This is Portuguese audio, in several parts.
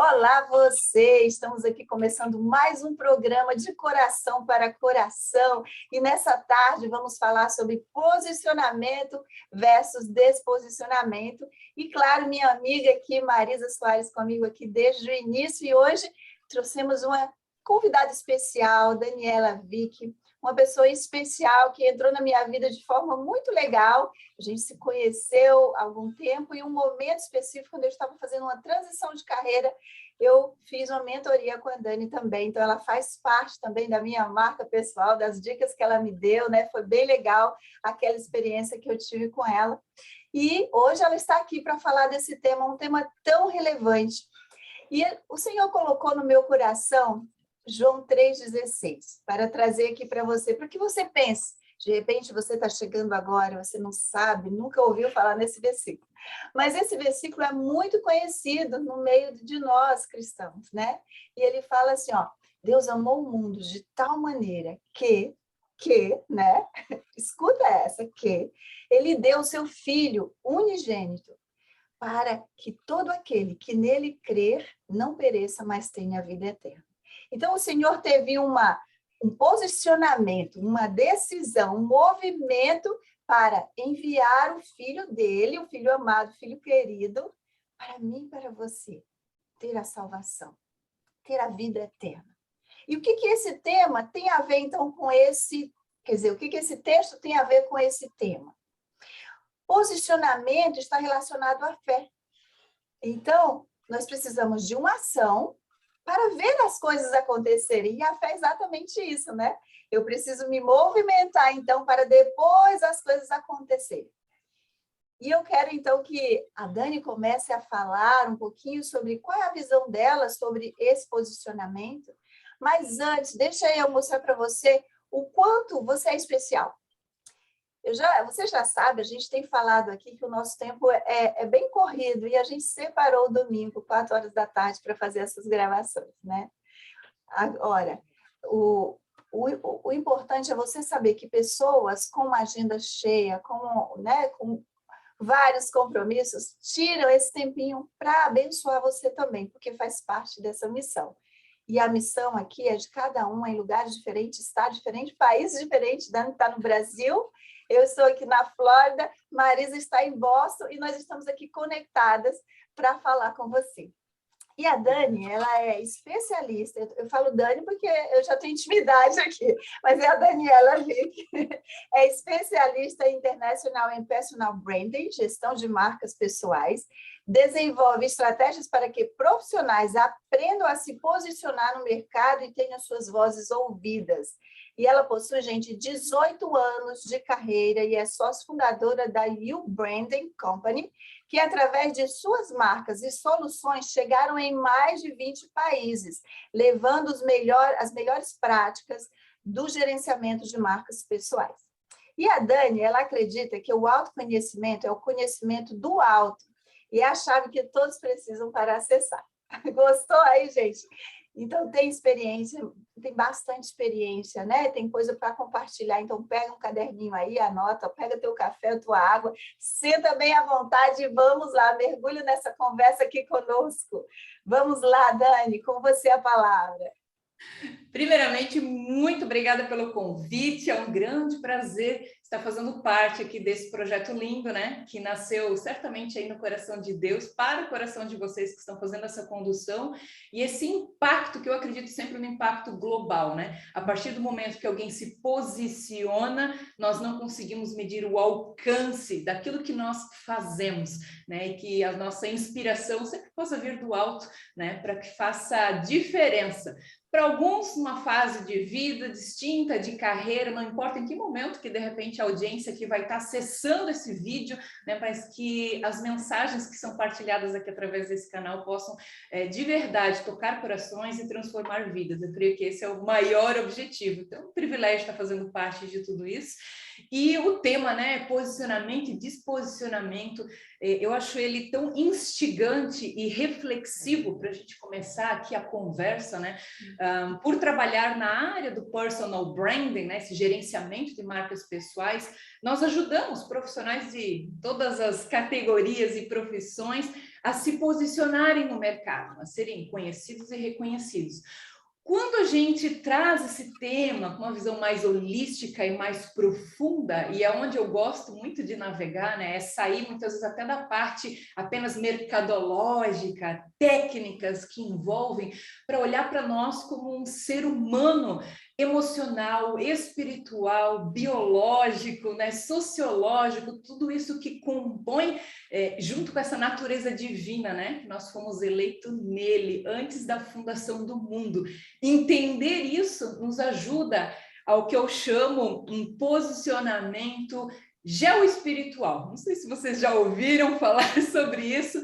Olá você! Estamos aqui começando mais um programa de coração para coração e nessa tarde vamos falar sobre posicionamento versus desposicionamento e claro, minha amiga aqui, Marisa Soares, comigo aqui desde o início e hoje trouxemos uma convidada especial, Daniela Vick, uma pessoa especial que entrou na minha vida de forma muito legal. A gente se conheceu há algum tempo e um momento específico, quando eu estava fazendo uma transição de carreira, eu fiz uma mentoria com a Dani também. Então, ela faz parte também da minha marca pessoal, das dicas que ela me deu, né? Foi bem legal aquela experiência que eu tive com ela. E hoje ela está aqui para falar desse tema, um tema tão relevante. E o Senhor colocou no meu coração João 3,16, para trazer aqui para você, para que você pense. De repente, você está chegando agora, você não sabe, nunca ouviu falar nesse versículo. Mas esse versículo é muito conhecido no meio de nós, cristãos, né? E ele fala assim, ó, Deus amou o mundo de tal maneira que, né? Escuta essa, que ele deu o seu Filho unigênito para que todo aquele que nele crer não pereça, mas tenha a vida eterna. Então, o Senhor teve um posicionamento, uma decisão, um movimento para enviar o Filho dele, o Filho amado, o Filho querido, para mim e para você, ter a salvação, ter a vida eterna. E o que esse tema tem a ver, então, com esse... Quer dizer, o que esse texto tem a ver com esse tema? Posicionamento está relacionado à fé. Então, nós precisamos de uma ação para ver as coisas acontecerem. E a fé é exatamente isso, né? Eu preciso me movimentar, então, para depois as coisas acontecerem. E eu quero, então, que a Dani comece a falar um pouquinho sobre qual é a visão dela sobre esse posicionamento. Mas antes, deixa eu mostrar para você o quanto você é especial. Você já sabe, a gente tem falado aqui que o nosso tempo é bem corrido e a gente separou o domingo, 4 horas da tarde, para fazer essas gravações, né? Agora, o importante é você saber que pessoas com uma agenda cheia, com vários compromissos, tiram esse tempinho para abençoar você também, porque faz parte dessa missão. E a missão aqui é de cada um, em lugares diferentes, estado diferente, países diferentes. Dani está no Brasil, eu estou aqui na Flórida, Marisa está em Boston e nós estamos aqui conectadas para falar com você. E a Dani, ela é especialista, eu falo Dani porque eu já tenho intimidade aqui, mas é a Daniela Vick, é especialista internacional em personal branding, gestão de marcas pessoais, desenvolve estratégias para que profissionais aprendam a se posicionar no mercado e tenham suas vozes ouvidas. E ela possui, gente, 18 anos de carreira e é sócia fundadora da You Branding Company, que através de suas marcas e soluções chegaram em mais de 20 países, levando as melhores práticas do gerenciamento de marcas pessoais. E a Dani, ela acredita que o autoconhecimento é o conhecimento do alto e é a chave que todos precisam para acessar. Gostou aí, gente? Então, tem experiência, tem bastante experiência, né? Tem coisa para compartilhar. Então, pega um caderninho aí, anota, pega teu café, tua água, senta bem à vontade e vamos lá, mergulha nessa conversa aqui conosco. Vamos lá, Dani, com você a palavra. Primeiramente, muito obrigada pelo convite, é um grande prazer estar fazendo parte aqui desse projeto lindo, né? Que nasceu certamente aí no coração de Deus, para o coração de vocês que estão fazendo essa condução, e esse impacto, que eu acredito sempre no impacto global, né? A partir do momento que alguém se posiciona, nós não conseguimos medir o alcance daquilo que nós fazemos, né? E que a nossa inspiração sempre possa vir do alto, né? Para que faça diferença. Para alguns, uma fase de vida distinta, de carreira, não importa em que momento que, de repente, a audiência aqui vai estar acessando esse vídeo, né, mas que as mensagens que são partilhadas aqui através desse canal possam, de verdade, tocar corações e transformar vidas. Eu creio que esse é o maior objetivo. Então, é um privilégio estar fazendo parte de tudo isso. E o tema, né, posicionamento e desposicionamento, eu acho ele tão instigante e reflexivo para a gente começar aqui a conversa, né? Por trabalhar na área do personal branding, né, esse gerenciamento de marcas pessoais, nós ajudamos profissionais de todas as categorias e profissões a se posicionarem no mercado, a serem conhecidos e reconhecidos. Quando a gente traz esse tema com uma visão mais holística e mais profunda, e é onde eu gosto muito de navegar, né, é sair muitas vezes até da parte apenas mercadológica, técnicas que envolvem, para olhar para nós como um ser humano emocional, espiritual, biológico, né, sociológico, tudo isso que compõe, junto com essa natureza divina, né, que nós fomos eleitos nele antes da fundação do mundo. Entender isso nos ajuda ao que eu chamo um posicionamento geoespiritual. Não sei se vocês já ouviram falar sobre isso,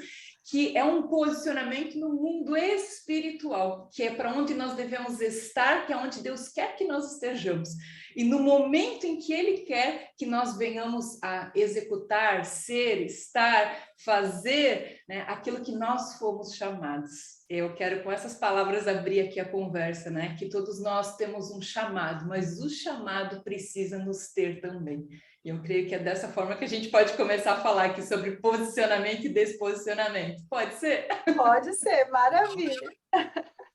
que é um posicionamento no mundo espiritual, que é para onde nós devemos estar, que é onde Deus quer que nós estejamos. E no momento em que Ele quer que nós venhamos a executar, ser, estar, fazer, né, aquilo que nós fomos chamados. Eu quero, com essas palavras, abrir aqui a conversa, né? Que todos nós temos um chamado, mas o chamado precisa nos ter também. E eu creio que é dessa forma que a gente pode começar a falar aqui sobre posicionamento e desposicionamento. Pode ser? Pode ser, maravilha.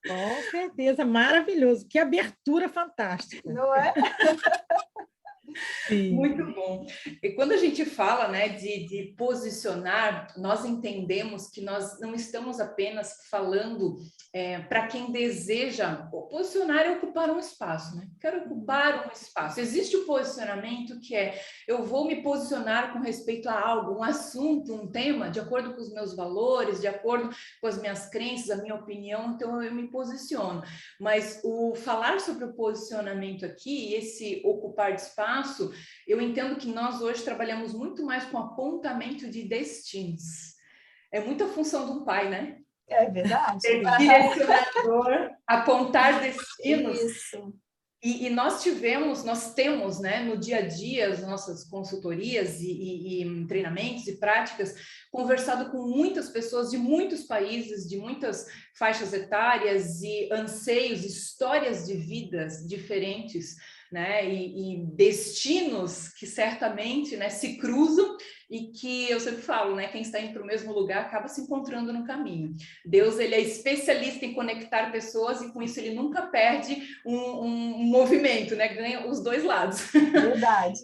Com certeza, maravilhoso. Que abertura fantástica. Não é? Sim. Muito bom. E quando a gente fala, né, de posicionar, nós entendemos que nós não estamos apenas falando para quem deseja posicionar e ocupar um espaço, né? Quero ocupar um espaço. Existe o posicionamento que é, eu vou me posicionar com respeito a algo, um assunto, um tema, de acordo com os meus valores, de acordo com as minhas crenças, a minha opinião, então eu me posiciono. Mas o falar sobre o posicionamento aqui, esse ocupar de espaço, eu entendo que nós hoje trabalhamos muito mais com apontamento de destinos. É muita função de um pai, né? É verdade. Ser direcionador, apontar destinos. Isso. E nós temos, né, no dia a dia, as nossas consultorias e treinamentos e práticas, conversado com muitas pessoas de muitos países, de muitas faixas etárias e anseios, histórias de vidas diferentes, né, e destinos que certamente, né, se cruzam e que eu sempre falo, né, quem está indo para o mesmo lugar acaba se encontrando no caminho. Deus, ele é especialista em conectar pessoas e com isso ele nunca perde um movimento, né, ganha os dois lados. Verdade.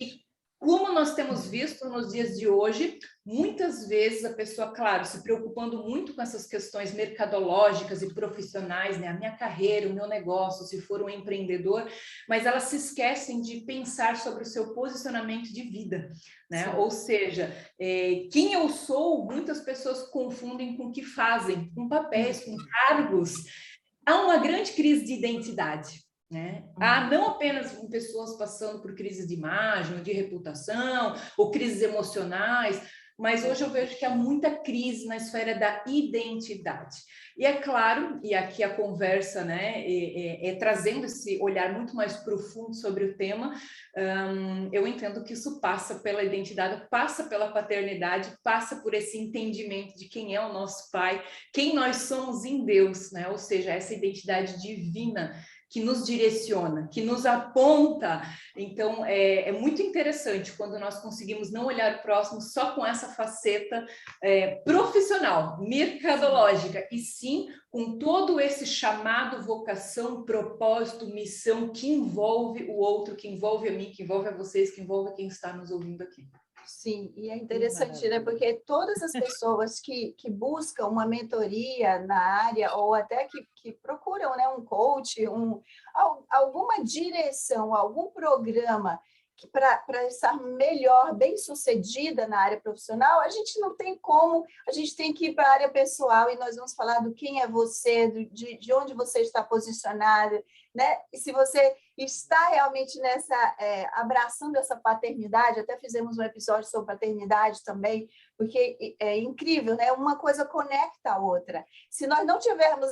E como nós temos visto nos dias de hoje, muitas vezes a pessoa, claro, se preocupando muito com essas questões mercadológicas e profissionais, né? A minha carreira, o meu negócio, se for um empreendedor, mas elas se esquecem de pensar sobre o seu posicionamento de vida, né? Sim. Ou seja, quem eu sou, muitas pessoas confundem com o que fazem, com papéis, com cargos. Há uma grande crise de identidade. Né? Não apenas com pessoas passando por crises de imagem, de reputação, ou crises emocionais, mas hoje eu vejo que há muita crise na esfera da identidade. E é claro, e aqui a conversa, né, trazendo esse olhar muito mais profundo sobre o tema, eu entendo que isso passa pela identidade, passa pela paternidade, passa por esse entendimento de quem é o nosso pai, quem nós somos em Deus, né? Ou seja, essa identidade divina que nos direciona, que nos aponta. Então, é muito interessante quando nós conseguimos não olhar o próximo só com essa faceta profissional, mercadológica, e sim com todo esse chamado, vocação, propósito, missão que envolve o outro, que envolve a mim, que envolve a vocês, que envolve quem está nos ouvindo aqui. Sim, e é interessante, né? Porque todas as pessoas que buscam uma mentoria na área, ou até que procuram, né, um coach, alguma direção, algum programa para estar melhor, bem-sucedida na área profissional, a gente não tem como, a gente tem que ir para a área pessoal e nós vamos falar do quem é você, de onde você está posicionado, né? E se você está realmente abraçando essa paternidade, até fizemos um episódio sobre paternidade também, porque é incrível, né? Uma coisa conecta a outra. Se nós não tivermos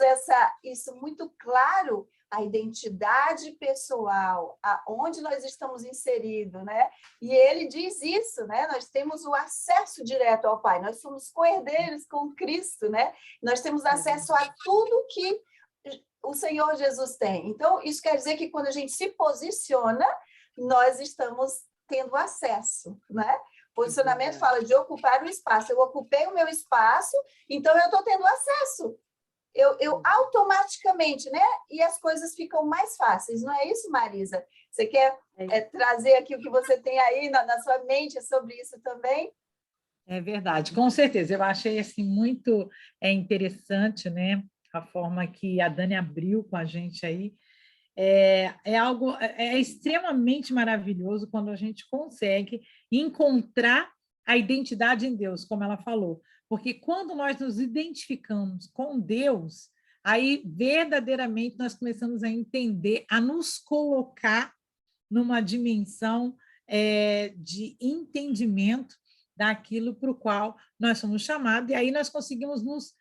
isso muito claro, a identidade pessoal, aonde nós estamos inseridos, né? E ele diz isso, né? Nós temos o acesso direto ao Pai, nós somos co-herdeiros com Cristo, né? Nós temos acesso a tudo que o Senhor Jesus tem. Então, isso quer dizer que quando a gente se posiciona, nós estamos tendo acesso, né? Posicionamento fala de ocupar o espaço. Eu ocupei o meu espaço, então eu estou tendo acesso. Eu automaticamente, né? E as coisas ficam mais fáceis, não é isso, Marisa? Você quer trazer aqui o que você tem aí na sua mente sobre isso também? É verdade, com certeza. Eu achei assim, muito interessante, né? A forma que a Dani abriu com a gente aí. É extremamente maravilhoso quando a gente consegue encontrar a identidade em Deus, como ela falou. Porque quando nós nos identificamos com Deus, aí verdadeiramente nós começamos a entender, a nos colocar numa dimensão de entendimento daquilo para o qual nós somos chamados, e aí nós conseguimos nos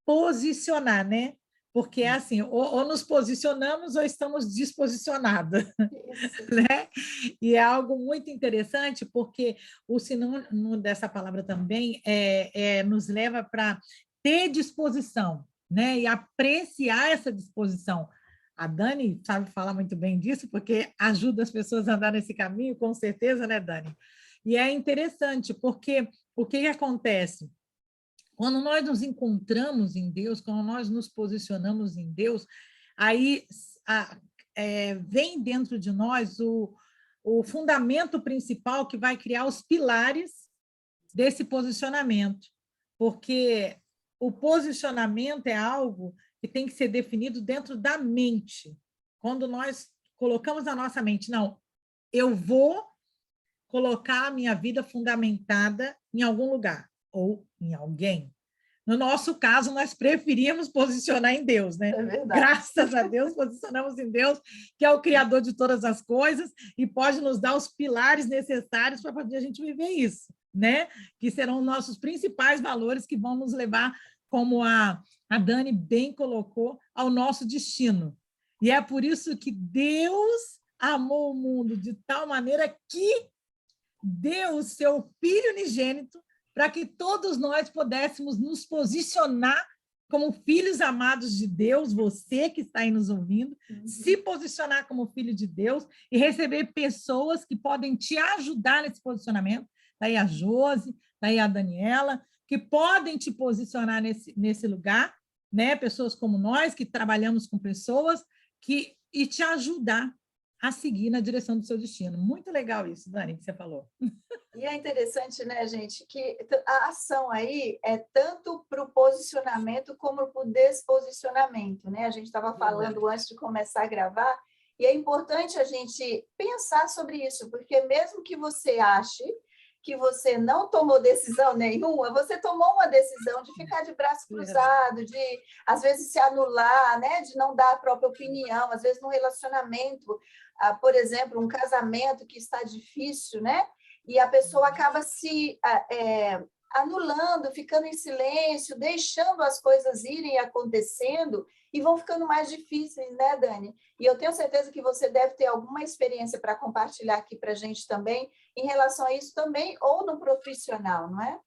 posicionar, né? Porque é assim, ou nos posicionamos ou estamos desposicionados, né? E é algo muito interessante, porque o sinônimo dessa palavra também nos leva para ter disposição, né? E apreciar essa disposição. A Dani sabe falar muito bem disso, porque ajuda as pessoas a andar nesse caminho, com certeza, né, Dani? E é interessante, porque o que acontece? Quando nós nos encontramos em Deus, quando nós nos posicionamos em Deus, aí vem dentro de nós o fundamento principal que vai criar os pilares desse posicionamento, porque o posicionamento é algo que tem que ser definido dentro da mente. Quando nós colocamos na nossa mente, não, eu vou colocar a minha vida fundamentada em algum lugar, ou em alguém. No nosso caso, nós preferíamos posicionar em Deus, né? Graças a Deus, posicionamos em Deus, que é o Criador de todas as coisas e pode nos dar os pilares necessários para poder a gente viver isso, né? Que serão nossos principais valores que vão nos levar, como a Dani bem colocou, ao nosso destino. E é por isso que Deus amou o mundo de tal maneira que deu o seu Filho unigênito para que todos nós pudéssemos nos posicionar como filhos amados de Deus, você que está aí nos ouvindo, se posicionar como filho de Deus e receber pessoas que podem te ajudar nesse posicionamento, daí a Josi, daí a Daniela, que podem te posicionar nesse lugar, né? Pessoas como nós, que trabalhamos com pessoas, e te ajudar a seguir na direção do seu destino. Muito legal isso, Dani, que você falou. E é interessante, né, gente, que a ação aí é tanto para o posicionamento como para o desposicionamento, né? A gente estava falando antes de começar a gravar, e é importante a gente pensar sobre isso, porque mesmo que você ache que você não tomou decisão nenhuma, você tomou uma decisão de ficar de braço cruzado, de, às vezes, se anular, né? De não dar a própria opinião, às vezes, num relacionamento, por exemplo, um casamento que está difícil, né? E a pessoa acaba se anulando, ficando em silêncio, deixando as coisas irem acontecendo e vão ficando mais difíceis, né, Dani? E eu tenho certeza que você deve ter alguma experiência para compartilhar aqui para a gente também, em relação a isso também, ou no profissional, não é?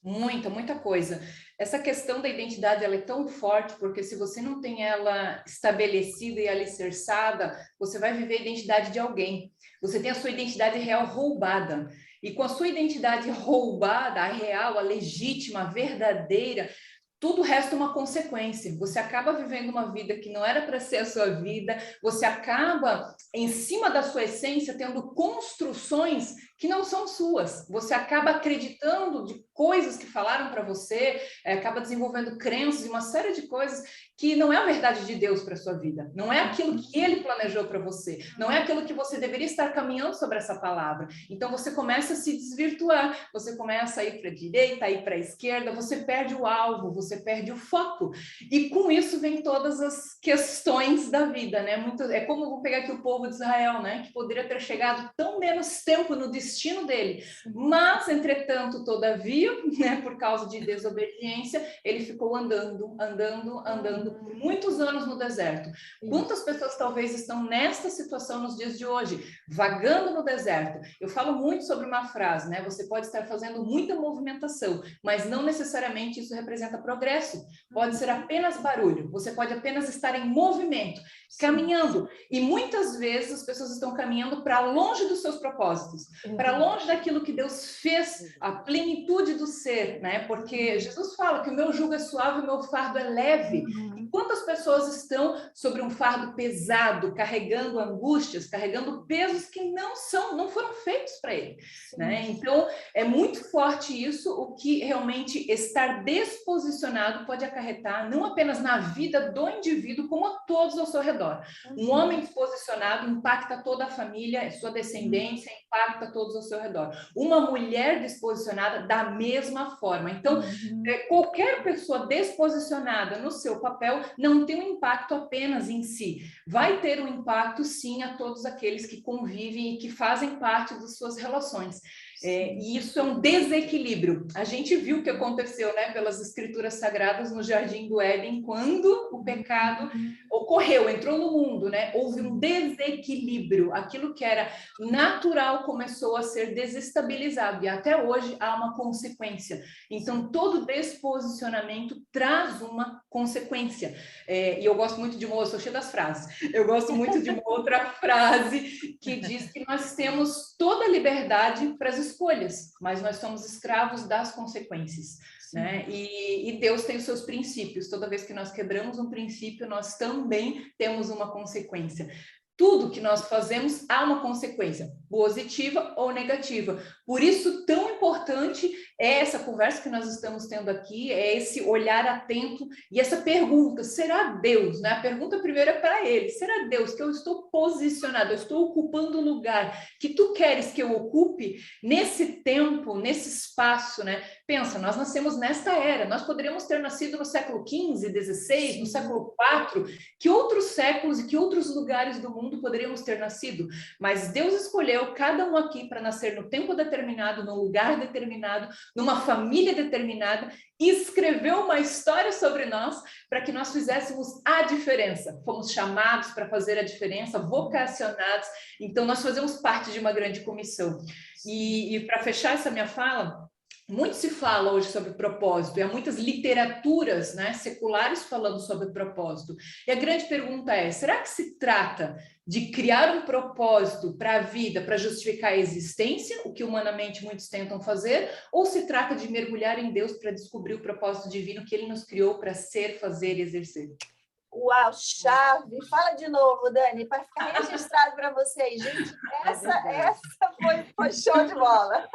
Muita coisa. Essa questão da identidade, ela é tão forte, porque se você não tem ela estabelecida e alicerçada, você vai viver a identidade de alguém. Você tem a sua identidade real roubada. E com a sua identidade roubada, a real, a legítima, a verdadeira, tudo resta uma consequência. Você acaba vivendo uma vida que não era para ser a sua vida, você acaba, em cima da sua essência, tendo construções que não são suas. Você acaba acreditando de coisas que falaram para você, acaba desenvolvendo crenças e uma série de coisas que não é a verdade de Deus para a sua vida. Não é aquilo que Ele planejou para você. Não é aquilo que você deveria estar caminhando sobre essa palavra. Então, você começa a se desvirtuar. Você começa a ir para a direita, a ir para a esquerda. Você perde o alvo, você perde o foco. E com isso vem todas as questões da vida, né? É como vou pegar aqui o povo de Israel, né? Que poderia ter chegado tão menos tempo no destino destino dele. Mas, entretanto, todavia, né, por causa de desobediência, ele ficou andando por muitos anos no deserto. Quantas pessoas talvez estão nesta situação nos dias de hoje, vagando no deserto? Eu falo muito sobre uma frase, né? Você pode estar fazendo muita movimentação, mas não necessariamente isso representa progresso. Pode ser apenas barulho. Você pode apenas estar em movimento, caminhando. E muitas vezes as pessoas estão caminhando para longe dos seus propósitos, para longe daquilo que Deus fez, a plenitude do ser, né? Porque Jesus fala que o meu jugo é suave, o meu fardo é leve. E quantas pessoas estão sobre um fardo pesado, carregando angústias, carregando pesos que não foram feitos para ele, né? Então, é muito forte isso, o que realmente estar desposicionado pode acarretar, não apenas na vida do indivíduo, como a todos ao seu redor. Um homem desposicionado impacta toda a família, sua descendência, impacta todos ao seu redor. Uma mulher desposicionada, da mesma forma. Então, qualquer pessoa desposicionada no seu papel não tem um impacto apenas em si, vai ter um impacto, sim, a todos aqueles que convivem e que fazem parte das suas relações. E isso é um desequilíbrio. A gente viu o que aconteceu, né, pelas escrituras sagradas no Jardim do Éden, quando o pecado ocorreu, entrou no mundo, né? Houve um desequilíbrio. Aquilo que era natural começou a ser desestabilizado, e até hoje há uma consequência. Então, todo desposicionamento traz uma consequência. E eu gosto muito de uma, eu sou cheia das frases, eu gosto muito de uma outra frase que diz que nós temos toda a liberdade para as escolhas, mas nós somos escravos das consequências, né? E Deus tem os seus princípios. Toda vez que nós quebramos um princípio, nós também temos uma consequência. Tudo que nós fazemos há uma consequência, positiva ou negativa. Por isso, tão importante é essa conversa que nós estamos tendo aqui, é esse olhar atento e essa pergunta, será Deus? Né? A pergunta primeiro é para ele, será Deus que eu estou posicionado, eu estou ocupando o lugar que tu queres que eu ocupe nesse tempo, nesse espaço, né? Pensa, nós nascemos nesta era, nós poderíamos ter nascido no século XV, XVI, no século IV, que outros séculos e que outros lugares do mundo poderíamos ter nascido, mas Deus escolheu cada um aqui para nascer no tempo determinado, no lugar determinado, numa família determinada, e escreveu uma história sobre nós para que nós fizéssemos a diferença. Fomos chamados para fazer a diferença, vocacionados, então nós fazemos parte de uma grande comissão. E para fechar essa minha fala, muito se fala hoje sobre propósito, e há muitas literaturas, né, seculares falando sobre propósito. E a grande pergunta é, será que se trata de criar um propósito para a vida, para justificar a existência, o que humanamente muitos tentam fazer, ou se trata de mergulhar em Deus para descobrir o propósito divino que Ele nos criou para ser, fazer e exercer? Uau, chave! Fala de novo, Dani, para ficar registrado para vocês. Gente, essa foi show de bola.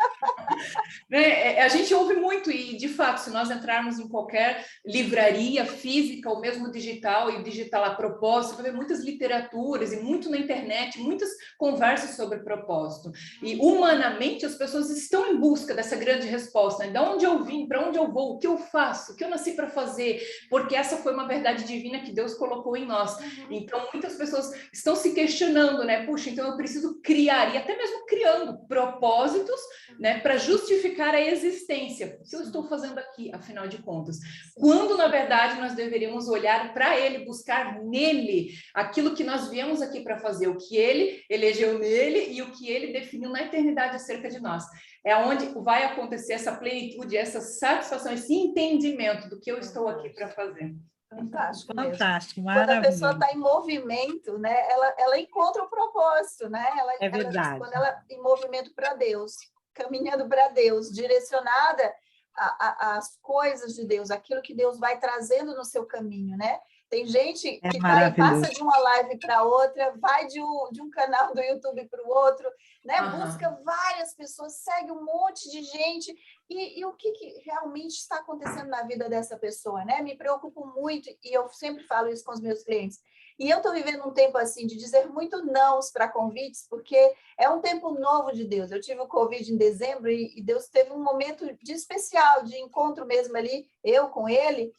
A gente ouve muito, e de fato, se nós entrarmos em qualquer livraria física ou mesmo digital, e digital a propósito, vai ver muitas literaturas e muito na internet, muitas conversas sobre propósito. E humanamente as pessoas estão em busca dessa grande resposta, né? De onde eu vim, para onde eu vou, o que eu faço, o que eu nasci para fazer, porque essa foi uma verdade divina que Deus colocou em nós. Então muitas pessoas estão se questionando, né? Puxa, então eu preciso criar, e até mesmo criando propósitos, né, para justificar a existência. O que eu estou fazendo aqui, afinal de contas? Quando, na verdade, nós deveríamos olhar para Ele, buscar nele aquilo que nós viemos aqui para fazer, o que Ele elegeu nele e o que Ele definiu na eternidade acerca de nós. É onde vai acontecer essa plenitude, essa satisfação, esse entendimento do que eu estou aqui para fazer. Fantástico, fantástico, quando a pessoa está em movimento, né, ela encontra o propósito, né? É verdade. Quando ela em movimento para Deus, caminhando para Deus, direcionada às coisas de Deus, aquilo que Deus vai trazendo no seu caminho, né? Tem gente que passa de uma live para outra, vai de um canal do YouTube para o outro, né? Busca várias pessoas, segue um monte de gente. E o que realmente está acontecendo na vida dessa pessoa, né? Me preocupo muito, e eu sempre falo isso com os meus clientes. E eu estou vivendo um tempo assim de dizer muito nãos para convites, porque é um tempo novo de Deus. Eu tive o Covid em dezembro e Deus teve um momento de especial, de encontro mesmo ali, eu com Ele.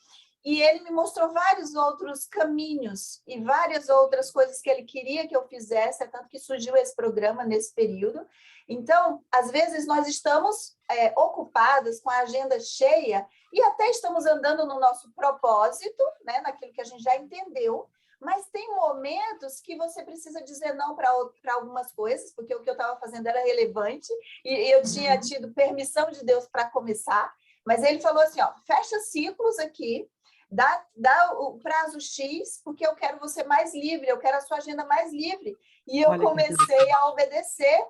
E ele me mostrou vários outros caminhos e várias outras coisas que ele queria que eu fizesse, é tanto que surgiu esse programa nesse período. Então, às vezes, nós estamos ocupadas com a agenda cheia e até estamos andando no nosso propósito, né, naquilo que a gente já entendeu, mas tem momentos que você precisa dizer não para algumas coisas, porque o que eu estava fazendo era relevante e eu tinha tido permissão de Deus para começar, mas ele falou assim, ó, fecha ciclos aqui, dá o prazo X, porque eu quero você mais livre, eu quero a sua agenda mais livre. E eu comecei a obedecer.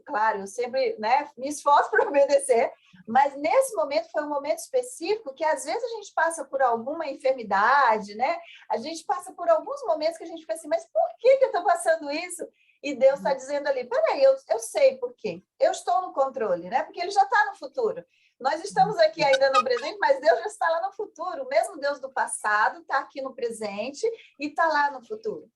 Claro, eu sempre, né, me esforço para obedecer, mas nesse momento foi um momento específico que às vezes a gente passa por alguma enfermidade, né? A gente passa por alguns momentos que a gente fica assim, mas por que eu estou passando isso? E Deus está dizendo ali, peraí, eu sei por quê. Eu estou no controle, né? Porque ele já está no futuro. Nós estamos aqui ainda no presente, mas Deus já está lá no futuro. O mesmo Deus do passado está aqui no presente e está lá no futuro.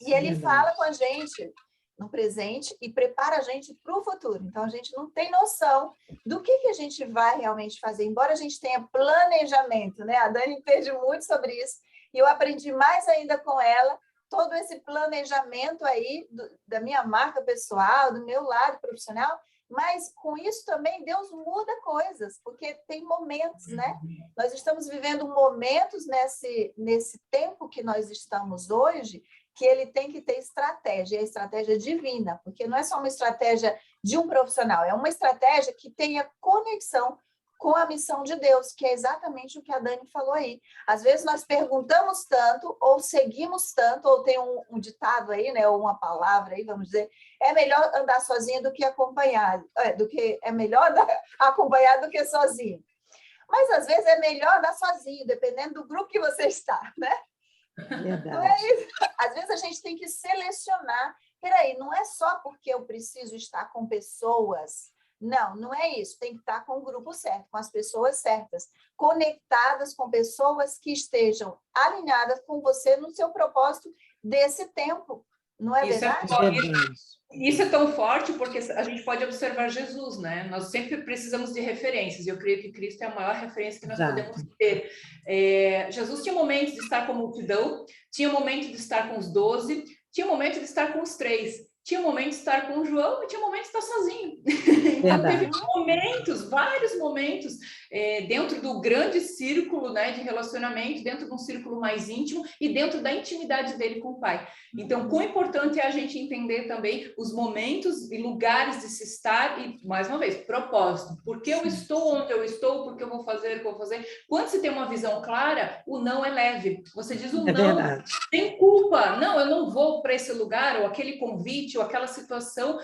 E ele fala com a gente no presente e prepara a gente para o futuro. Então, a gente não tem noção do que a gente vai realmente fazer, embora a gente tenha planejamento, né? A Dani entende muito sobre isso, e eu aprendi mais ainda com ela, todo esse planejamento aí da minha marca pessoal, do meu lado profissional, mas com isso também Deus muda coisas, porque tem momentos, né? Nós estamos vivendo momentos nesse tempo que nós estamos hoje, que ele tem que ter estratégia, e a estratégia divina, porque não é só uma estratégia de um profissional, é uma estratégia que tenha conexão com a missão de Deus, que é exatamente o que a Dani falou aí. Às vezes nós perguntamos tanto, ou seguimos tanto, ou tem um ditado aí, né, ou uma palavra aí, vamos dizer, é melhor andar sozinho do que acompanhado, é melhor andar acompanhado do que sozinho. Mas às vezes é melhor andar sozinho, dependendo do grupo que você está, né? Verdade. Não é isso? Às vezes a gente tem que selecionar. Peraí, não é só porque eu preciso estar com pessoas. Não, não é isso. Tem que estar com o grupo certo, com as pessoas certas, conectadas com pessoas que estejam alinhadas com você no seu propósito desse tempo. Não é verdade? Isso é tão forte porque a gente pode observar Jesus, né? Nós sempre precisamos de referências, e eu creio que Cristo é a maior referência que nós podemos ter. Jesus tinha momentos de estar com a multidão, tinha momento de estar com os 12, tinha momento de estar com os 3, tinha momento de estar com o João e tinha momento de estar sozinho. Então, teve momentos, vários momentos, dentro do grande círculo, né, de relacionamento, dentro de um círculo mais íntimo e dentro da intimidade dele com o Pai. Então, quão importante é a gente entender também os momentos e lugares de se estar e, mais uma vez, propósito. Por que eu estou onde eu estou? Por que eu vou fazer o que eu vou fazer? Quando você tem uma visão clara, o não é leve. Você diz o não, sem culpa. Não, eu não vou para esse lugar, ou aquele convite, ou aquela situação,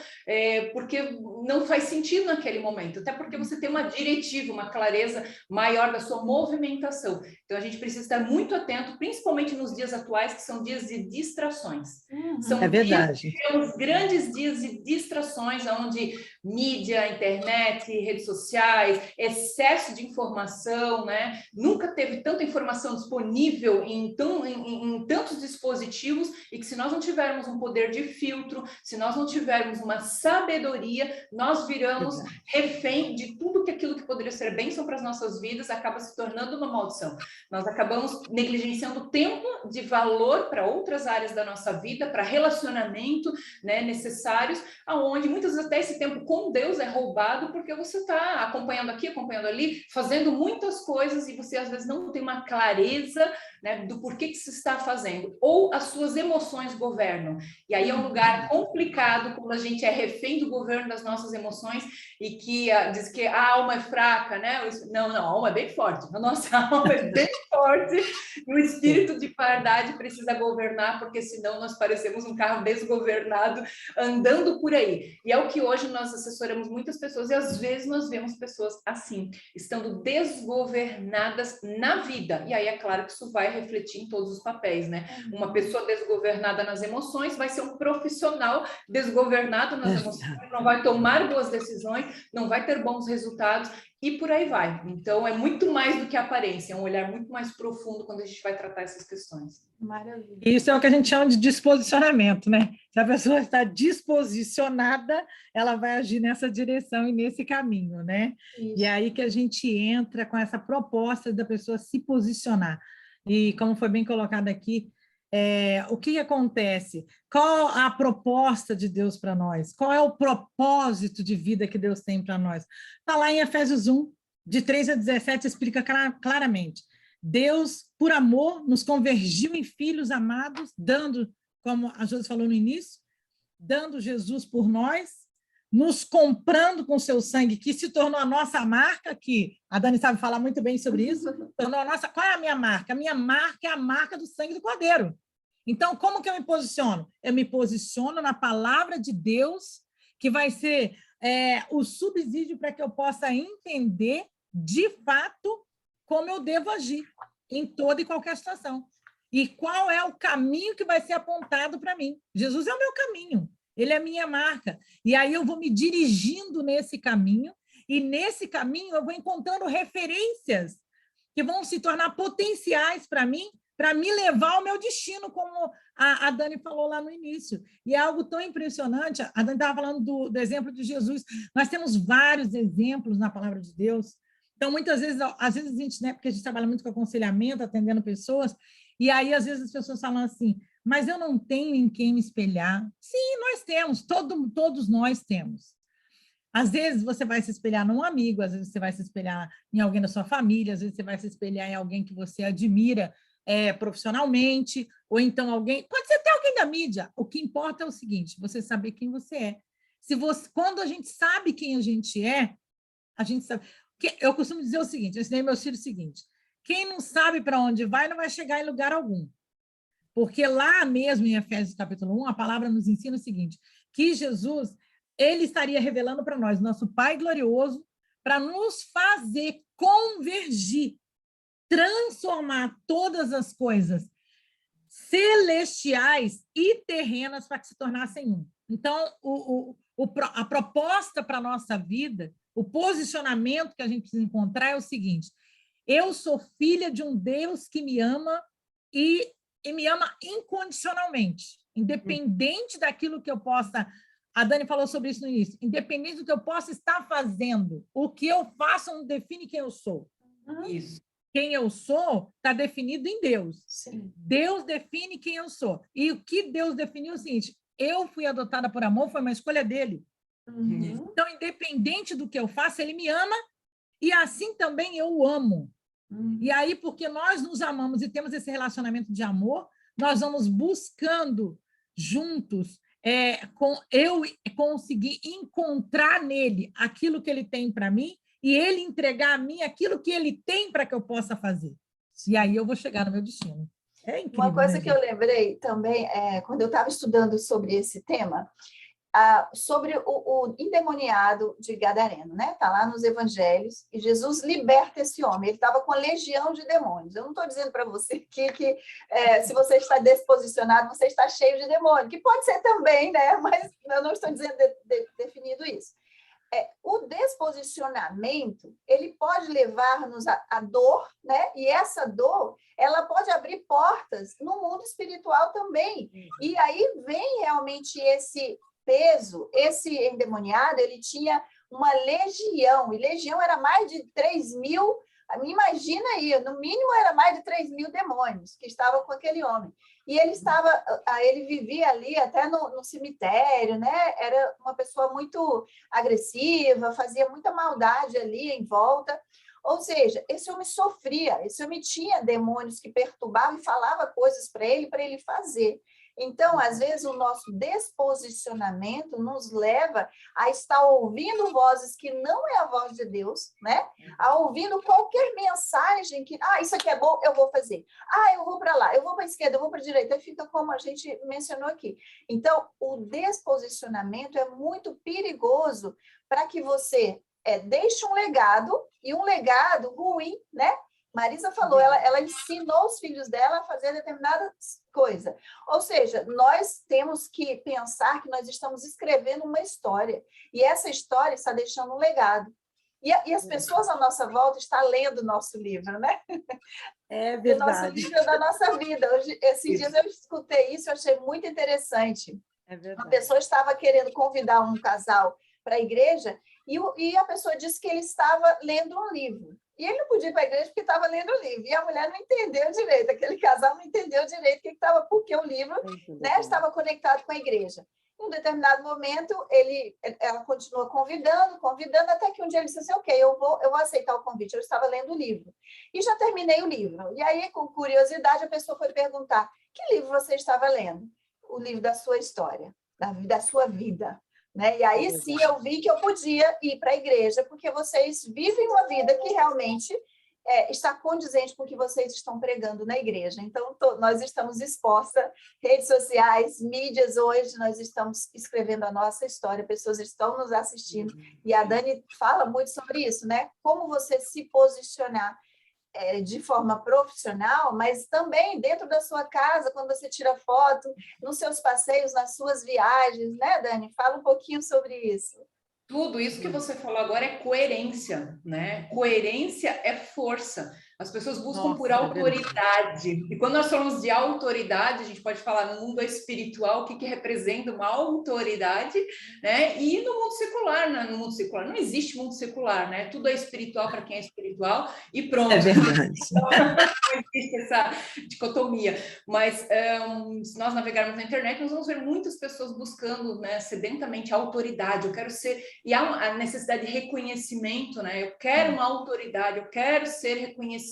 porque não faz sentido naquele momento. Até porque você tem uma diretiva, uma clareza maior da sua movimentação. Então, a gente precisa estar muito atento, principalmente nos dias atuais, que são dias de distrações. São verdade. Temos grandes dias de distrações, onde mídia, internet, redes sociais, excesso de informação, né? Nunca teve tanta informação disponível em tantos dispositivos, e que se nós não tivermos um poder de filtro, se nós não tivermos uma sabedoria, nós viramos refém de tudo aquilo que poderia ser bênção para as nossas vidas, acaba se tornando uma maldição. Nós acabamos negligenciando tempo de valor para outras áreas da nossa vida, para relacionamento, né, necessários, aonde muitas vezes até esse tempo com Deus é roubado, porque você está acompanhando aqui, acompanhando ali, fazendo muitas coisas, e você às vezes não tem uma clareza, né, do porquê que se está fazendo, ou as suas emoções governam. E aí é um lugar complicado, quando a gente é refém do governo das nossas emoções, e que diz que a alma é fraca, né? Não, a alma é bem forte, a nossa alma é bem forte, e o espírito de piedade precisa governar, porque senão nós parecemos um carro desgovernado andando por aí. E é o que hoje nós assessoramos muitas pessoas, e às vezes nós vemos pessoas assim, estando desgovernadas na vida. E aí é claro que isso vai refletir em todos os papéis, né? Uma pessoa desgovernada nas emoções vai ser um profissional desgovernado nas emoções, não vai tomar boas decisões, não vai ter bons resultados. e por aí vai. Então, é muito mais do que aparência, é um olhar muito mais profundo quando a gente vai tratar essas questões. Maravilha. Isso é o que a gente chama de disposicionamento, né? Se a pessoa está disposicionada, ela vai agir nessa direção e nesse caminho, né? Isso. E é aí que a gente entra com essa proposta da pessoa se posicionar. E como foi bem colocado aqui, o que acontece? Qual a proposta de Deus para nós? Qual é o propósito de vida que Deus tem para nós? Está lá em Efésios 1, de 3 a 17, explica claramente. Deus, por amor, nos convergiu em filhos amados, dando, como a Josi falou no início, dando Jesus por nós, nos comprando com seu sangue, que se tornou a nossa marca, que a Dani sabe falar muito bem sobre isso, tornou a nossa. Qual é a minha marca? A minha marca é a marca do sangue do Cordeiro. Então, como que eu me posiciono? Eu me posiciono na palavra de Deus, que vai ser o subsídio para que eu possa entender, de fato, como eu devo agir em toda e qualquer situação. E qual é o caminho que vai ser apontado para mim? Jesus é o meu caminho, ele é a minha marca. E aí eu vou me dirigindo nesse caminho, e nesse caminho eu vou encontrando referências que vão se tornar potenciais para mim levar ao meu destino, como a Dani falou lá no início. E é algo tão impressionante. A Dani estava falando do exemplo de Jesus. Nós temos vários exemplos na palavra de Deus. Então, muitas vezes, às vezes a gente, né, porque a gente trabalha muito com aconselhamento, atendendo pessoas, e aí, às vezes, as pessoas falam assim, mas eu não tenho em quem me espelhar. Sim, nós temos, todos nós temos. Às vezes, você vai se espelhar num amigo, às vezes você vai se espelhar em alguém da sua família, às vezes você vai se espelhar em alguém que você admira profissionalmente, ou então alguém, pode ser até alguém da mídia. O que importa é o seguinte, você saber quem você é. Quando a gente sabe quem a gente sabe. Eu costumo dizer o seguinte, eu ensinei meus filhos o seguinte, quem não sabe para onde vai, não vai chegar em lugar algum. Porque lá mesmo em Efésios capítulo 1, a palavra nos ensina o seguinte, que Jesus, ele estaria revelando para nós, nosso Pai glorioso, para nos fazer convergir, transformar todas as coisas celestiais e terrenas para que se tornassem um. Então, a proposta para a nossa vida, o posicionamento que a gente precisa encontrar é o seguinte, eu sou filha de um Deus que me ama e me ama incondicionalmente, independente daquilo que eu possa... A Dani falou sobre isso no início. Independente do que eu possa estar fazendo, o que eu faço não define quem eu sou. Isso. Quem eu sou está definido em Deus. Sim. Deus define quem eu sou. E o que Deus definiu é o seguinte, eu fui adotada por amor, foi uma escolha dele. Uhum. Então, independente do que eu faço, ele me ama e assim também eu o amo. Uhum. E aí, porque nós nos amamos e temos esse relacionamento de amor, nós vamos buscando juntos eu conseguir encontrar nele aquilo que ele tem para mim e ele entregar a mim aquilo que ele tem para que eu possa fazer. E aí eu vou chegar no meu destino. É incrível, Uma coisa né, que eu lembrei também, quando eu estava estudando sobre esse tema, sobre o endemoniado de Gadareno, né? Está lá nos evangelhos, e Jesus liberta esse homem. Ele estava com uma legião de demônios. Eu não estou dizendo para você que se você está desposicionado, você está cheio de demônio, que pode ser também, né? Mas eu não estou dizendo definido isso. O desposicionamento, ele pode levar-nos à dor, né? E essa dor, ela pode abrir portas no mundo espiritual também. E aí vem realmente esse peso, esse endemoniado, ele tinha uma legião, e legião era mais de 3.000, imagina aí, no mínimo era mais de 3.000 demônios que estavam com aquele homem. E ele vivia ali até no cemitério, né? Era uma pessoa muito agressiva, fazia muita maldade ali em volta. Ou seja, esse homem sofria, esse homem tinha demônios que perturbavam e falava coisas para ele fazer. Então, às vezes, o nosso desposicionamento nos leva a estar ouvindo vozes que não é a voz de Deus, né? A ouvindo qualquer mensagem que, isso aqui é bom, eu vou fazer. Eu vou para lá, eu vou para a esquerda, eu vou para a direita. Aí fica como a gente mencionou aqui. Então, o desposicionamento é muito perigoso para que você deixe um legado, e um legado ruim, né? Marisa falou, ela ensinou os filhos dela a fazer determinada coisa. Ou seja, nós temos que pensar que nós estamos escrevendo uma história, e essa história está deixando um legado. E as pessoas à nossa volta estão lendo o nosso livro, né? É O nosso verdade. livro é da nossa vida. Hoje, esses dias eu escutei isso, eu achei muito interessante. É Uma verdade. pessoa estava querendo convidar um casal para a igreja e a pessoa disse que ele estava lendo um livro. E ele não podia ir para a igreja porque estava lendo o livro. E a mulher não entendeu direito, aquele casal não entendeu direito porque o livro, né, estava conectado com a igreja. Em um determinado momento, ela continua convidando, até que um dia ele disse assim, ok, eu vou aceitar o convite. Eu estava lendo o livro. E já terminei o livro. E aí, com curiosidade, a pessoa foi perguntar, que livro você estava lendo? O livro da sua história, da sua vida. Né? E aí sim eu vi que eu podia ir para a igreja, porque vocês vivem uma vida que realmente está condizente com o que vocês estão pregando na igreja. Então, nós estamos expostas, redes sociais, mídias hoje, nós estamos escrevendo a nossa história, pessoas estão nos assistindo, e a Dani fala muito sobre isso, né? Como você se posicionar de forma profissional, mas também dentro da sua casa, quando você tira foto, nos seus passeios, nas suas viagens, né, Dani? Fala um pouquinho sobre isso. Tudo isso que você falou agora é coerência, né? Coerência é força. As pessoas buscam por autoridade. E quando nós falamos de autoridade, a gente pode falar no mundo espiritual, o que representa uma autoridade, né? E no mundo secular, né? No mundo secular não existe mundo secular, né? Tudo é espiritual para quem é espiritual e pronto. É verdade. Não existe essa dicotomia. Mas se nós navegarmos na internet, nós vamos ver muitas pessoas buscando, né, sedentamente autoridade. Eu quero ser... E há a necessidade de reconhecimento, né? Eu quero uma autoridade, eu quero ser reconhecido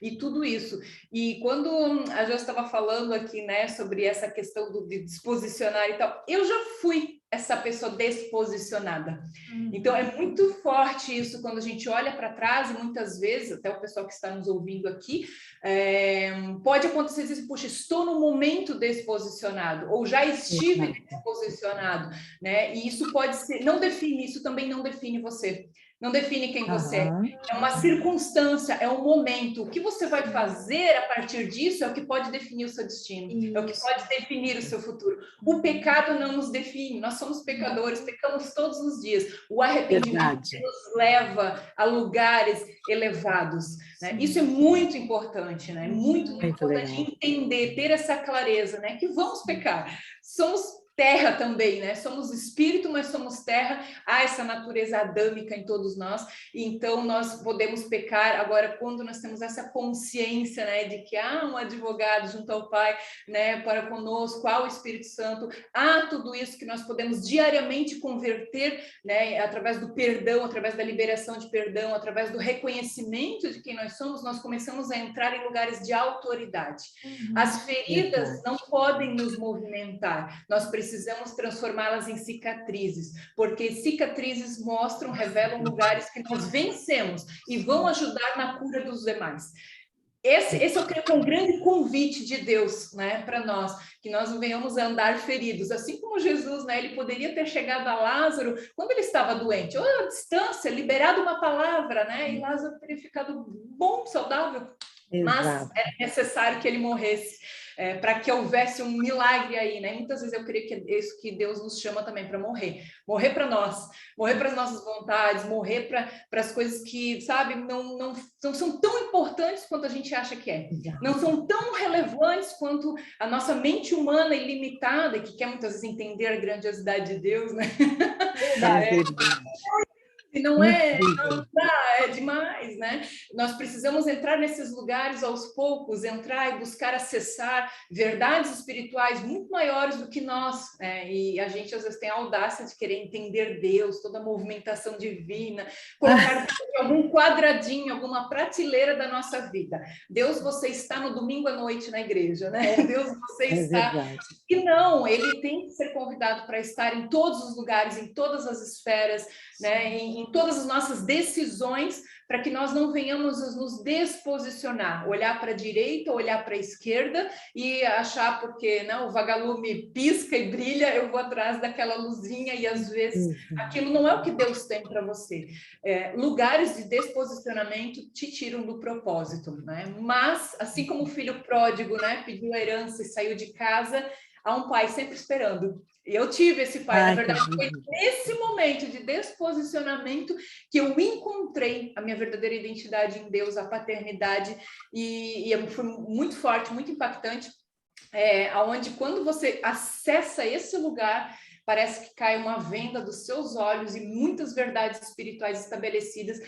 e tudo isso. E quando a Jo estava falando aqui, né, sobre essa questão de disposicionar e tal, eu já fui essa pessoa desposicionada. Então, é muito forte isso quando a gente olha para trás, e muitas vezes, até o pessoal que está nos ouvindo aqui, pode acontecer assim, puxa, estou no momento desposicionado, ou já estive desposicionado, né? E isso pode ser, não define, isso também não define você. Não define quem você é. É uma circunstância, é um momento. O que você vai fazer a partir disso é o que pode definir o seu destino, é o que pode definir o seu futuro. O pecado não nos define, nós somos pecadores, pecamos todos os dias. O arrependimento nos leva a lugares elevados. Né? Isso é muito importante, né? Muito importante entender, ter essa clareza, né? Que vamos pecar. Somos terra também, né? Somos espírito, mas somos terra. Há essa natureza adâmica em todos nós. E então nós podemos pecar agora quando nós temos essa consciência, né, de que há um advogado junto ao Pai, né, para conosco, há o Espírito Santo, há tudo isso que nós podemos diariamente converter, né, através do perdão, através da liberação de perdão, através do reconhecimento de quem nós somos, nós começamos a entrar em lugares de autoridade. As feridas não podem nos movimentar. Nós precisamos transformá-las em cicatrizes, porque cicatrizes mostram, revelam lugares que nós vencemos e vão ajudar na cura dos demais. Esse eu creio que é um grande convite de Deus, né, para nós, que nós não venhamos a andar feridos, assim como Jesus, né, ele poderia ter chegado a Lázaro quando ele estava doente, ou à distância, liberado uma palavra, né, e Lázaro teria ficado bom, saudável. Mas era necessário que ele morresse para que houvesse um milagre aí, né? Muitas vezes eu creio que é isso que Deus nos chama também para morrer para nós, morrer para as nossas vontades, morrer para as coisas que, sabe, não são tão importantes quanto a gente acha que é, não são tão relevantes quanto a nossa mente humana ilimitada, que quer muitas vezes entender a grandiosidade de Deus, né? Não é demais, né? Nós precisamos entrar nesses lugares aos poucos, entrar e buscar acessar verdades espirituais muito maiores do que nós, né? E a gente às vezes tem a audácia de querer entender Deus, toda a movimentação divina, colocar em algum quadradinho, alguma prateleira da nossa vida. Deus, você está no domingo à noite na igreja, né? Deus, você está... E não, ele tem que ser convidado para estar em todos os lugares, em todas as esferas, né? Em todas as nossas decisões, para que nós não venhamos a nos desposicionar, olhar para a direita, olhar para a esquerda e achar porque não, o vagalume pisca e brilha, eu vou atrás daquela luzinha e às vezes aquilo não é o que Deus tem para você. Lugares de desposicionamento te tiram do propósito, né? Mas, assim como o filho pródigo, né, pediu a herança e saiu de casa, há um pai sempre esperando. Eu tive esse pai, na Ai, verdade, que foi lindo. nesse momento de desposicionamento que eu encontrei a minha verdadeira identidade em Deus, a paternidade, e foi muito forte, muito impactante, onde quando você acessa esse lugar, parece que cai uma venda dos seus olhos e muitas verdades espirituais estabelecidas,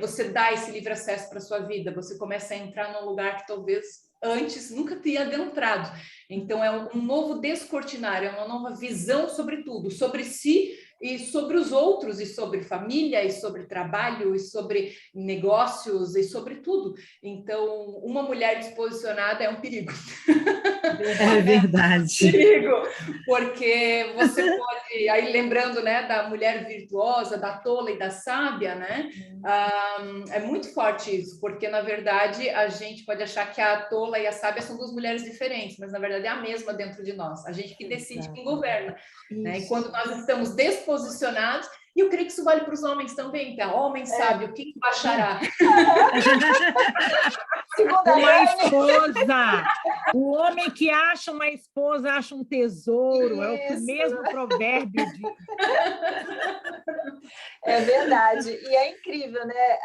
você dá esse livre acesso para a sua vida, você começa a entrar num lugar que talvez antes nunca tinha adentrado. Então, é um novo descortinar, é uma nova visão sobre tudo, sobre si e sobre os outros, e sobre família, e sobre trabalho, e sobre negócios, e sobre tudo. Então, uma mulher desposicionada é um perigo. É verdade. Perigo, porque você pode, aí lembrando, né, da mulher virtuosa, da tola e da sábia, né, é muito forte isso, porque na verdade a gente pode achar que a tola e a sábia são duas mulheres diferentes, mas na verdade é a mesma dentro de nós, a gente que decide quem governa, né, e quando nós estamos desposicionados, e eu creio que isso vale para os homens também, tá? Homem sábio, quem achará? Uma esposa. O homem que acha uma esposa acha um tesouro. É o que mesmo provérbio diz. É verdade. E é incrível, né?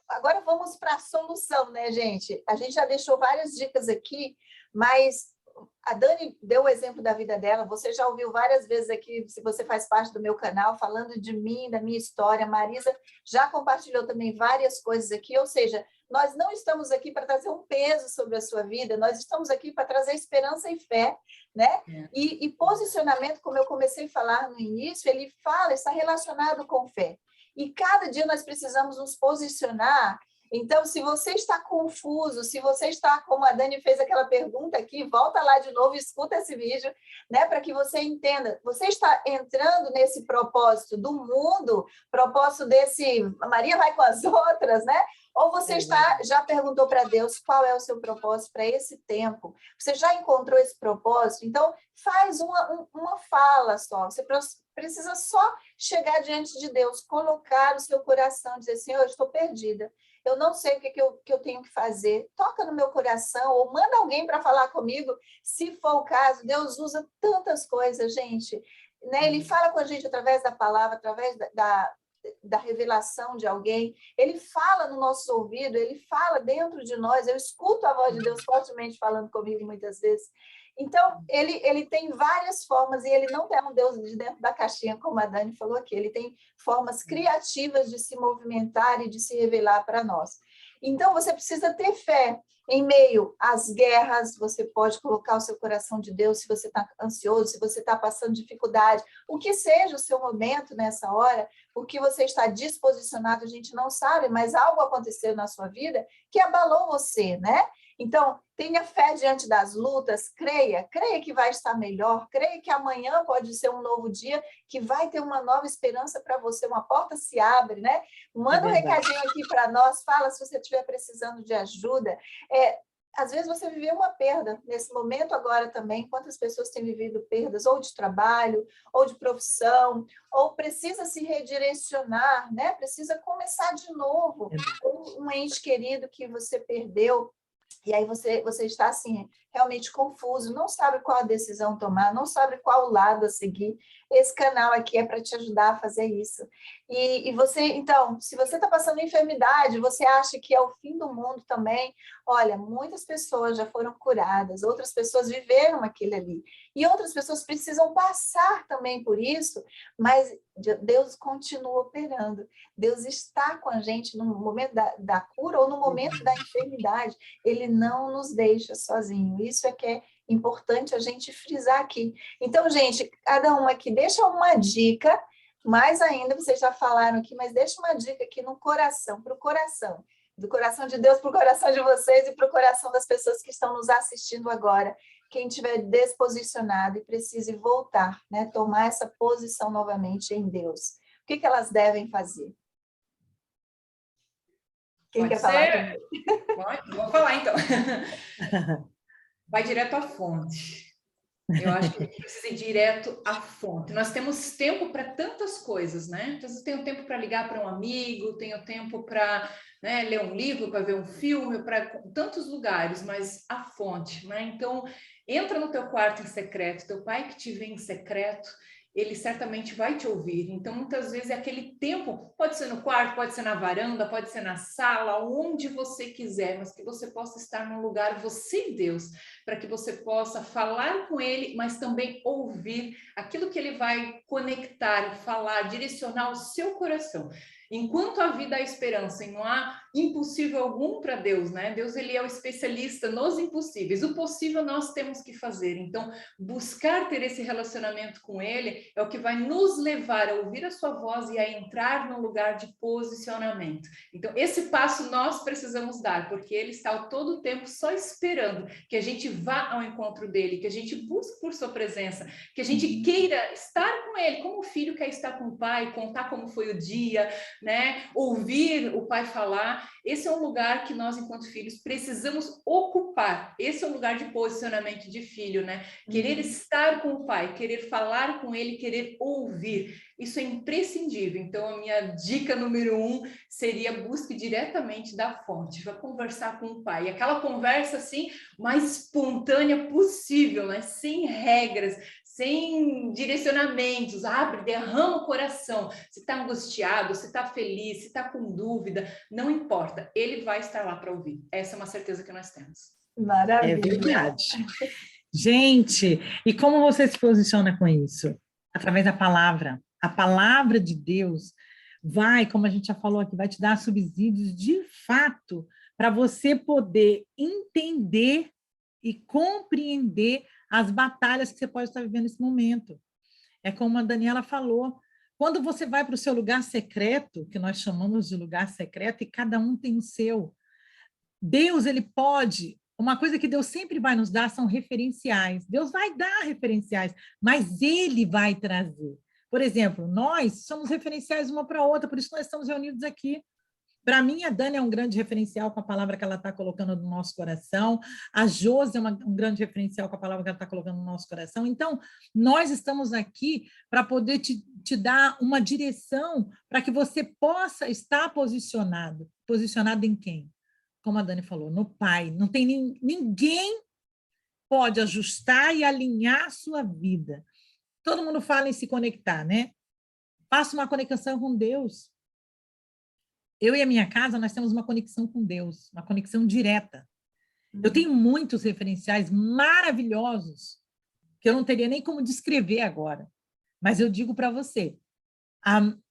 Agora vamos para a solução, né, gente? A gente já deixou várias dicas aqui, mas a Dani deu o exemplo da vida dela. Você já ouviu várias vezes aqui, se você faz parte do meu canal, falando de mim, da minha história. A Marisa já compartilhou também várias coisas aqui, ou seja, nós não estamos aqui para trazer um peso sobre a sua vida, nós estamos aqui para trazer esperança e fé, né? E posicionamento, como eu comecei a falar no início, ele fala, está relacionado com fé. E cada dia nós precisamos nos posicionar. Então, se você está confuso, se você está, como a Dani fez aquela pergunta aqui, volta lá de novo, escuta esse vídeo, né, para que você entenda. Você está entrando nesse propósito do mundo, propósito desse Maria vai com as outras, né? Ou você já perguntou para Deus qual é o seu propósito para esse tempo? Você já encontrou esse propósito? Então, faz uma fala só. Você precisa só chegar diante de Deus, colocar o seu coração, dizer, Senhor, eu estou perdida. Eu não sei o que eu tenho que fazer. Toca no meu coração ou manda alguém para falar comigo, se for o caso. Deus usa tantas coisas, gente. Né? Ele fala com a gente através da palavra, através da revelação de alguém. Ele fala no nosso ouvido, ele fala dentro de nós. Eu escuto a voz de Deus fortemente falando comigo muitas vezes. Então, ele tem várias formas, e ele não é um Deus de dentro da caixinha, como a Dani falou aqui. Ele tem formas criativas de se movimentar e de se revelar para nós. Então, você precisa ter fé. Em meio às guerras, você pode colocar o seu coração de Deus, se você está ansioso, se você está passando dificuldade, o que seja o seu momento nessa hora, porque você está disposicionado, a gente não sabe, mas algo aconteceu na sua vida que abalou você, né? Então, tenha fé diante das lutas, creia que vai estar melhor, creia que amanhã pode ser um novo dia, que vai ter uma nova esperança para você, uma porta se abre, né? Manda um recadinho aqui para nós, fala se você estiver precisando de ajuda. Às vezes você viveu uma perda nesse momento agora também. Quantas pessoas têm vivido perdas ou de trabalho, ou de profissão, ou precisa se redirecionar, né? Precisa começar de novo. Ou um ente querido que você perdeu. E aí você está assim, realmente confuso, não sabe qual a decisão tomar, não sabe qual lado a seguir. Esse canal aqui é para te ajudar a fazer isso. E você, então, se você está passando enfermidade, você acha que é o fim do mundo também, olha, muitas pessoas já foram curadas, outras pessoas viveram aquilo ali. E outras pessoas precisam passar também por isso, mas Deus continua operando. Deus está com a gente no momento da cura ou no momento da enfermidade. Ele não nos deixa sozinho. Isso é que é importante a gente frisar aqui. Então, gente, cada um aqui deixa uma dica, mais ainda, vocês já falaram aqui, mas deixa uma dica aqui no coração, para o coração. Do coração de Deus para o coração de vocês e para o coração das pessoas que estão nos assistindo agora. Quem estiver desposicionado e precise voltar, né? Tomar essa posição novamente em Deus. O que elas devem fazer? Quem quer falar comigo? Vou falar, então. Vai direto à fonte. Eu acho que a gente precisa ir direto à fonte. Nós temos tempo para tantas coisas, né? Então, eu tenho tempo para ligar para um amigo, tenho tempo para, né, ler um livro, para ver um filme, para tantos lugares, mas a fonte, né? Então, entra no teu quarto em secreto, teu pai que te vê em secreto, ele certamente vai te ouvir. Então, muitas vezes, aquele tempo, pode ser no quarto, pode ser na varanda, pode ser na sala, onde você quiser, mas que você possa estar num lugar, você e Deus, para que você possa falar com ele, mas também ouvir aquilo que ele vai conectar, falar, direcionar o seu coração. Enquanto a vida há esperança e não há impossível algum para Deus, né? Deus, ele é o especialista nos impossíveis. O possível nós temos que fazer. Então, buscar ter esse relacionamento com ele é o que vai nos levar a ouvir a sua voz e a entrar num lugar de posicionamento. Então, esse passo nós precisamos dar, porque ele está ao todo tempo só esperando que a gente vá ao encontro dele, que a gente busque por sua presença, que a gente queira estar com ele, como o filho quer estar com o pai, contar como foi o dia, né? Ouvir o pai falar. Esse é um lugar que nós, enquanto filhos, precisamos ocupar. Esse é um lugar de posicionamento de filho, né? Querer estar com o pai, querer falar com ele, querer ouvir. Isso é imprescindível. Então, a minha dica número 1 seria busque diretamente da fonte, vá conversar com o pai. E aquela conversa, assim, mais espontânea possível, né? Sem regras, sem direcionamentos, abre, derrama o coração. Se está angustiado, se está feliz, se está com dúvida, não importa, ele vai estar lá para ouvir. Essa é uma certeza que nós temos. Maravilha. É verdade. Gente, e como você se posiciona com isso? Através da palavra. A palavra de Deus vai, como a gente já falou aqui, vai te dar subsídios de fato para você poder entender e compreender as batalhas que você pode estar vivendo nesse momento. É como a Daniela falou, quando você vai para o seu lugar secreto, que nós chamamos de lugar secreto, e cada um tem o seu, Deus, ele pode... Uma coisa que Deus sempre vai nos dar são referenciais. Deus vai dar referenciais, mas ele vai trazer. Por exemplo, nós somos referenciais uma para a outra, por isso nós estamos reunidos aqui. Para mim, a Dani é um grande referencial com a palavra que ela está colocando no nosso coração. A Josi é um grande referencial com a palavra que ela está colocando no nosso coração. Então, nós estamos aqui para poder te dar uma direção para que você possa estar posicionado. Posicionado em quem? Como a Dani falou, no Pai. Não tem ninguém pode ajustar e alinhar a sua vida. Todo mundo fala em se conectar, né? Faça uma conexão com Deus. Eu e a minha casa, nós temos uma conexão com Deus, uma conexão direta. Eu tenho muitos referenciais maravilhosos que eu não teria nem como descrever agora, mas eu digo para você,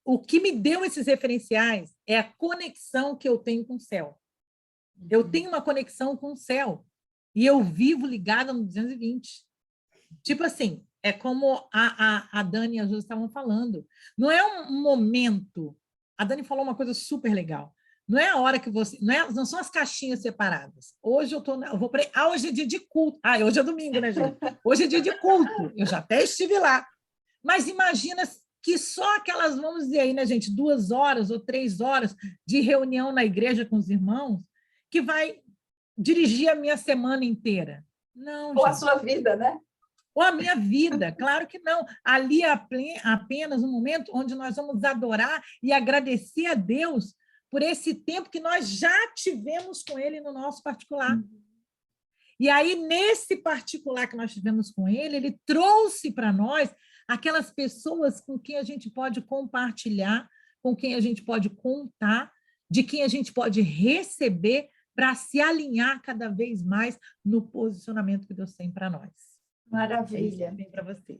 o que me deu esses referenciais é a conexão que eu tenho com o céu. Eu tenho uma conexão com o céu e eu vivo ligada no 220. Tipo assim, é como a Dani e a Júlia estavam falando. Não é um momento... A Dani falou uma coisa super legal. Não é a hora que você... Não são as caixinhas separadas. Hoje eu vou para... hoje é dia de culto. Hoje é domingo, né, gente? Hoje é dia de culto. Eu já até estive lá. Mas imagina que só aquelas, vamos dizer aí, né, gente, 2 horas ou 3 horas de reunião na igreja com os irmãos, que vai dirigir a minha semana inteira. Não, Ou gente. a sua vida, né? Ou a minha vida, claro que não. Ali é apenas um momento onde nós vamos adorar e agradecer a Deus por esse tempo que nós já tivemos com Ele no nosso particular. E aí, nesse particular que nós tivemos com Ele, Ele trouxe para nós aquelas pessoas com quem a gente pode compartilhar, com quem a gente pode contar, de quem a gente pode receber para se alinhar cada vez mais no posicionamento que Deus tem para nós. Maravilha. Bem para vocês.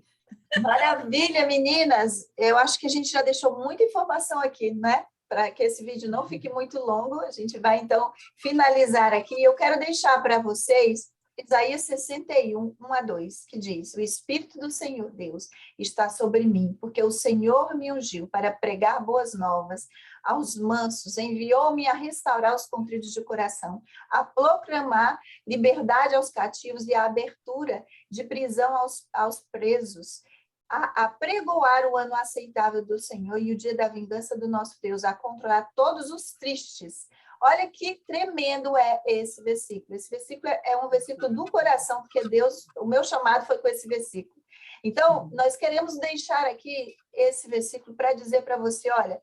Maravilha, meninas. Eu acho que a gente já deixou muita informação aqui, né? Para que esse vídeo não fique muito longo, a gente vai, então, finalizar aqui. Eu quero deixar para vocês Isaías 61, 1-2, que diz: o Espírito do Senhor Deus está sobre mim, porque o Senhor me ungiu para pregar boas novas aos mansos, enviou-me a restaurar os contritos de coração, a proclamar liberdade aos cativos e a abertura de prisão aos presos, a pregoar o ano aceitável do Senhor e o dia da vingança do nosso Deus, a controlar todos os tristes. Olha que tremendo é esse versículo. Esse versículo é um versículo do coração, porque Deus, o meu chamado foi com esse versículo. Então, nós queremos deixar aqui esse versículo para dizer para você, olha,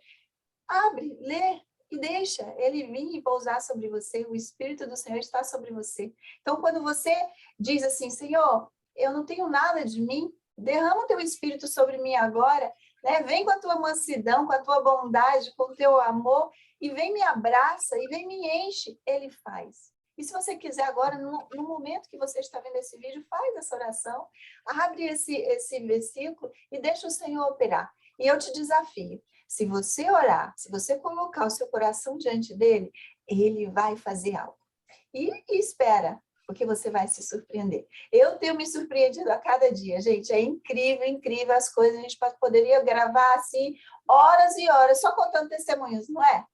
abre, lê e deixa ele vir e pousar sobre você. O Espírito do Senhor está sobre você. Então, quando você diz assim, Senhor, eu não tenho nada de mim, derrama o teu Espírito sobre mim agora, né? Vem com a tua mansidão, com a tua bondade, com o teu amor, e vem me abraça, e vem me enche. Ele faz. E se você quiser agora, no momento que você está vendo esse vídeo, faz essa oração, abre esse versículo e deixa o Senhor operar. E eu te desafio, se você orar, se você colocar o seu coração diante dele, ele vai fazer algo. E espera, porque você vai se surpreender. Eu tenho me surpreendido a cada dia, gente. É incrível, incrível as coisas. A gente poderia gravar assim horas e horas, só contando testemunhos, não é?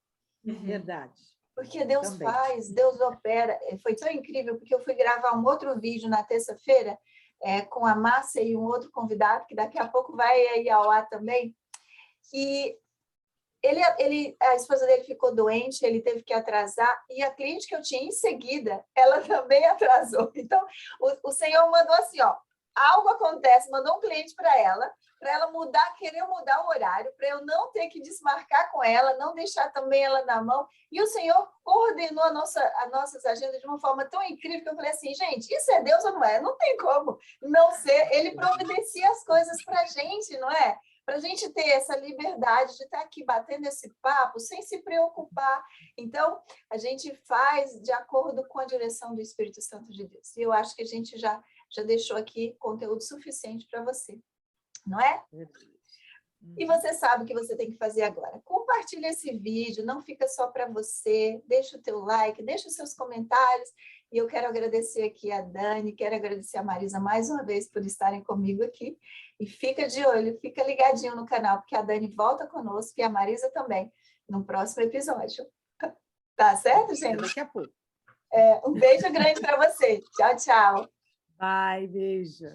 Verdade. Porque Deus Também. faz, Deus opera. Foi tão incrível, porque eu fui gravar um outro vídeo na terça-feira com a Márcia e um outro convidado, que daqui a pouco vai aí ao ar também, que a esposa dele ficou doente, ele teve que atrasar, e a cliente que eu tinha em seguida, ela também atrasou. Então, o Senhor mandou assim, ó, algo acontece, mandou um cliente para ela mudar, querer mudar o horário, para eu não ter que desmarcar com ela, não deixar também ela na mão. E o Senhor coordenou as nossas agendas de uma forma tão incrível que eu falei assim, gente, isso é Deus ou não é? Não tem como não ser. Ele providencia as coisas para a gente, não é? Para a gente ter essa liberdade de estar aqui batendo esse papo sem se preocupar. Então, a gente faz de acordo com a direção do Espírito Santo de Deus. E eu acho que a gente já deixou aqui conteúdo suficiente para você, não é? E você sabe o que você tem que fazer agora. Compartilha esse vídeo, não fica só para você, deixa o teu like, deixa os seus comentários. E eu quero agradecer aqui a Dani, quero agradecer a Marisa mais uma vez por estarem comigo aqui. E fica de olho, fica ligadinho no canal, porque a Dani volta conosco e a Marisa também, no próximo episódio. Tá certo, gente? Daqui a pouco. Um beijo grande para você. Tchau, tchau. Bye, beijo.